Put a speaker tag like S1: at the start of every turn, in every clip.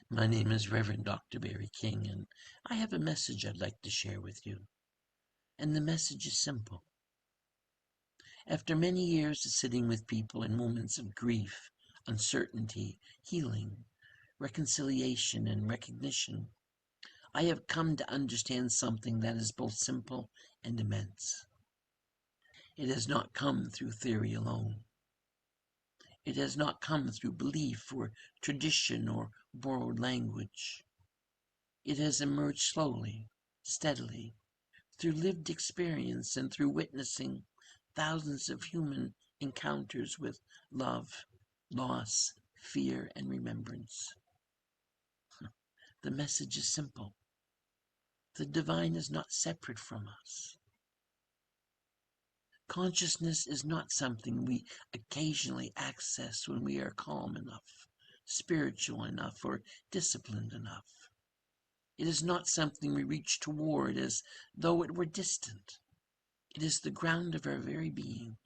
S1: My name is Reverend Dr. Barry King, and I have a message I'd like to share with you. And the message is simple. After many years of sitting with people in moments of grief, uncertainty, healing, reconciliation, and recognition, I have come to understand something that is both simple and immense. It has not come through theory alone. It has not come through belief or tradition or borrowed language. It has emerged slowly, steadily, through lived experience and through witnessing thousands of human encounters with love, loss, fear, and remembrance. The message is simple. The divine is not separate from us. Consciousness is not something we occasionally access when we are calm enough, spiritual enough, or disciplined enough. It is not something we reach toward as though it were distant. It is the ground of our very being.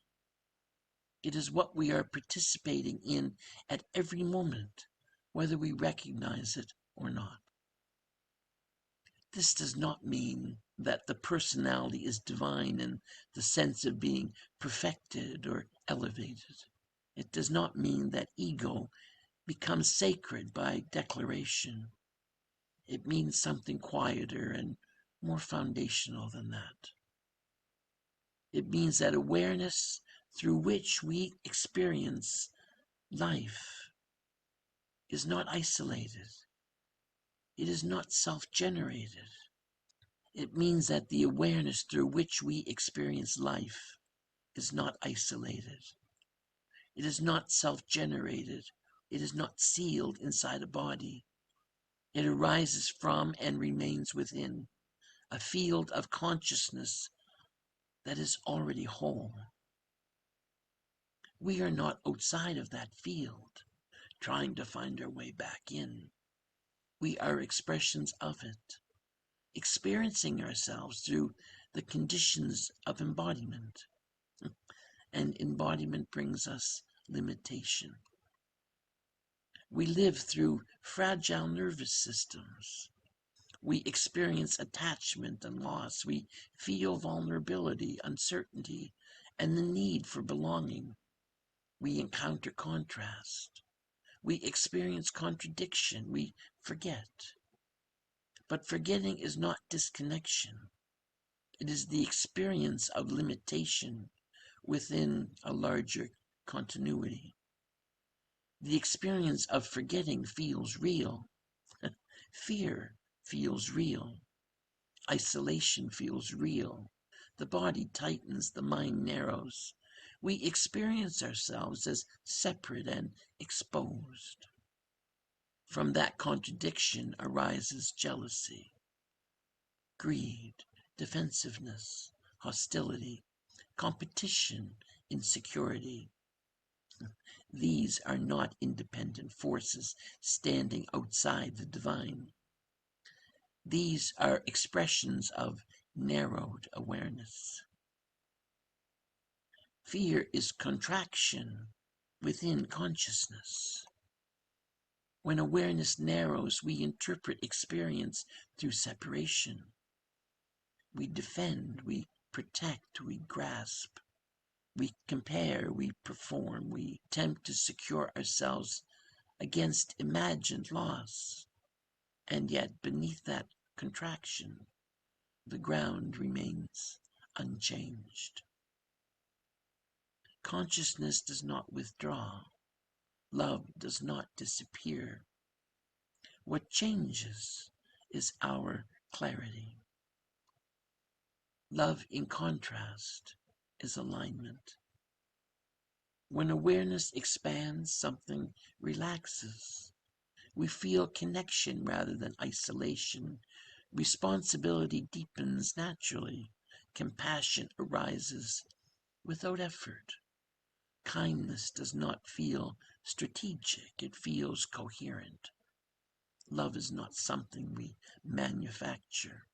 S1: It is what we are participating in at every moment, whether we recognize it or not. This does not mean that the personality is divine in the sense of being perfected or elevated. It does not mean that ego becomes sacred by declaration. It means something quieter and more foundational than that. It means that awareness through which we experience life is not isolated. It is not self-generated. It means that the awareness through which we experience life is not isolated. It is not self-generated. It is not sealed inside a body. It arises from and remains within a field of consciousness that is already whole. We are not outside of that field, trying to find our way back in. We are expressions of it, experiencing ourselves through the conditions of embodiment. And embodiment brings us limitation. We live through fragile nervous systems. We experience attachment and loss. We feel vulnerability, uncertainty, and the need for belonging. We encounter contrast. We experience contradiction. We forget. But forgetting is not disconnection. It is the experience of limitation within a larger continuity. The experience of forgetting feels real. Fear feels real. Isolation feels real. The body tightens, the mind narrows. We experience ourselves as separate and exposed. From that contradiction arises jealousy, greed, defensiveness, hostility, competition, insecurity. These are not independent forces standing outside the divine. These are expressions of narrowed awareness. Fear is contraction within consciousness. When awareness narrows, we interpret experience through separation. We defend, we protect, we grasp. We compare, we perform, we attempt to secure ourselves against imagined loss. And yet beneath that contraction, the ground remains unchanged. Consciousness does not withdraw. Love does not disappear. What changes is our clarity. Love, in contrast, is alignment. When awareness expands, something relaxes. We feel connection rather than isolation. Responsibility deepens naturally. Compassion arises without effort. Kindness does not feel strategic, it feels coherent. Love is not something we manufacture.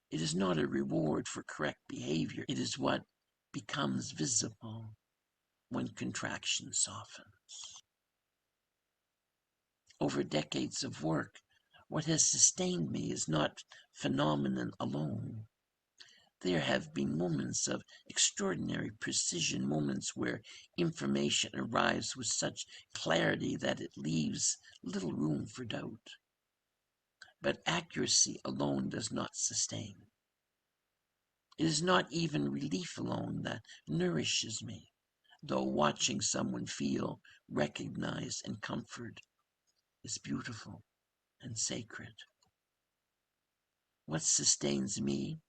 S1: It is not a reward for correct behavior. It is what becomes visible when contraction softens. over decades of work, what has sustained me is not phenomenon alone. There have been moments of extraordinary precision, moments where information arrives with such clarity that it leaves little room for doubt. But accuracy alone does not sustain. It is not even relief alone that nourishes me, though watching someone feel, recognize, and comfort is beautiful and sacred. What sustains me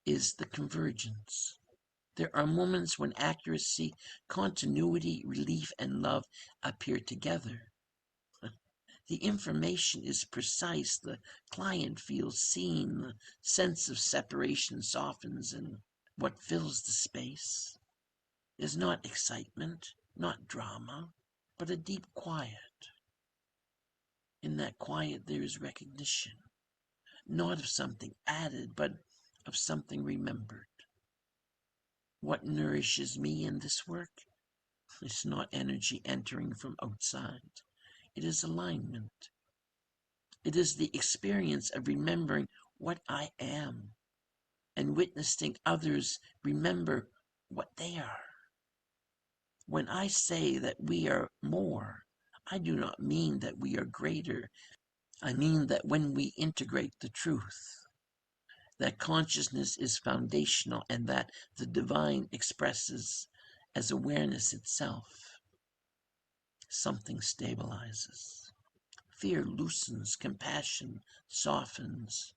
S1: is the convergence. There are moments when accuracy, continuity, relief, and love appear together. The information is precise, the client feels seen, the sense of separation softens, and what fills the space is not excitement, not drama, but a deep quiet. In that quiet there is recognition, not of something added, but of something remembered. What nourishes me in this work is not energy entering from outside. It is alignment. It is the experience of remembering what I am and witnessing others remember what they are. When I say that we are more, I do not mean that we are greater. I mean that when we integrate the truth, that consciousness is foundational and that the divine expresses as awareness itself, something stabilizes. Fear loosens, compassion softens,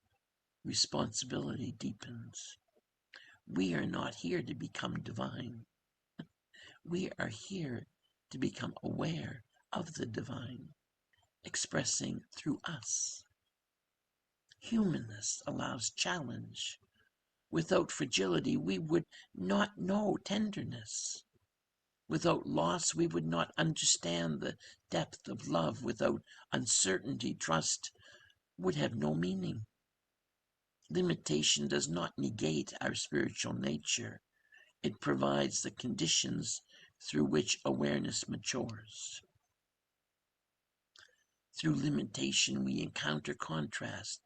S1: responsibility deepens. We are not here to become divine. We are here to become aware of the divine, expressing through us. Humanness allows challenge. Without fragility, we would not know tenderness. Without loss, we would not understand the depth of love. Without uncertainty, trust would have no meaning. Limitation does not negate our spiritual nature. It provides the conditions through which awareness matures. Through limitation, we encounter contrast.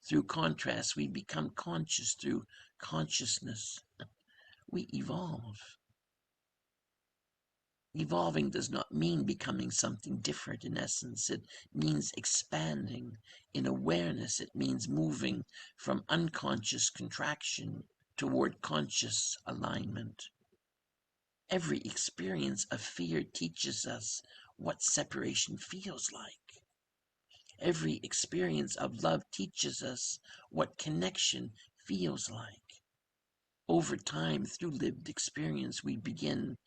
S1: Through contrast, we become conscious. Through consciousness, we evolve. Evolving does not mean becoming something different in essence. It means expanding. In awareness, it means moving from unconscious contraction toward conscious alignment. Every experience of fear teaches us what separation feels like. Every experience of love teaches us what connection feels like. Over time, through lived experience, we begin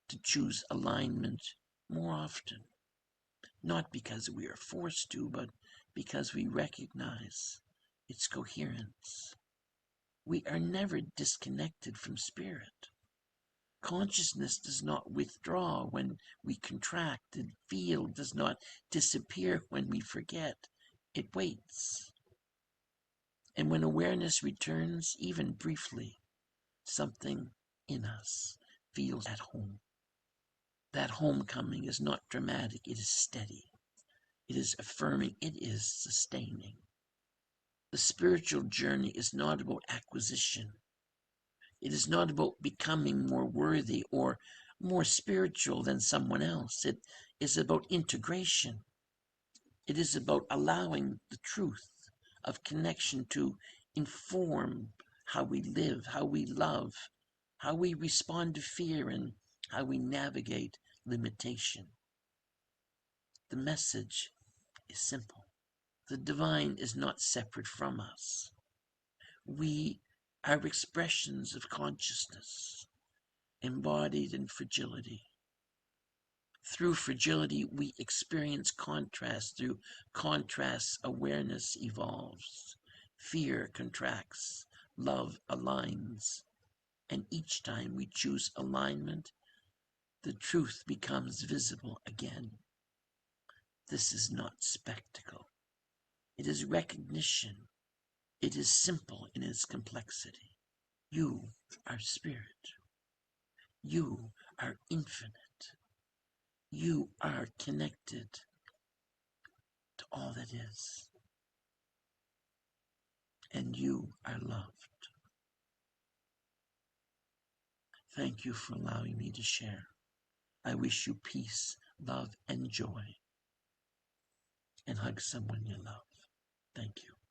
S1: to choose alignment more often, not because we are forced to, but because we recognize its coherence. We are never disconnected from spirit. Consciousness does not withdraw when we contract. The field does not disappear when we forget. It waits. And when awareness returns, even briefly, something in us feels at home. That homecoming is not dramatic, it is steady. It is affirming, it is sustaining. The spiritual journey is not about acquisition. It is not about becoming more worthy or more spiritual than someone else. It is about integration. It is about allowing the truth of connection to inform how we live, how we love, how we respond to fear, and how we navigate limitation. The message is simple. The divine is not separate from us. We are expressions of consciousness, embodied in fragility. Through fragility, we experience contrast. Through contrast, awareness evolves. Fear contracts. Love aligns. And each time we choose alignment, the truth becomes visible again. This is not spectacle. It is recognition. It is simple in its complexity. You are spirit. You are infinite. You are connected. all that is. And you are loved. Thank you for allowing me to share. I wish you peace, love, and joy. And hug someone you love. Thank you.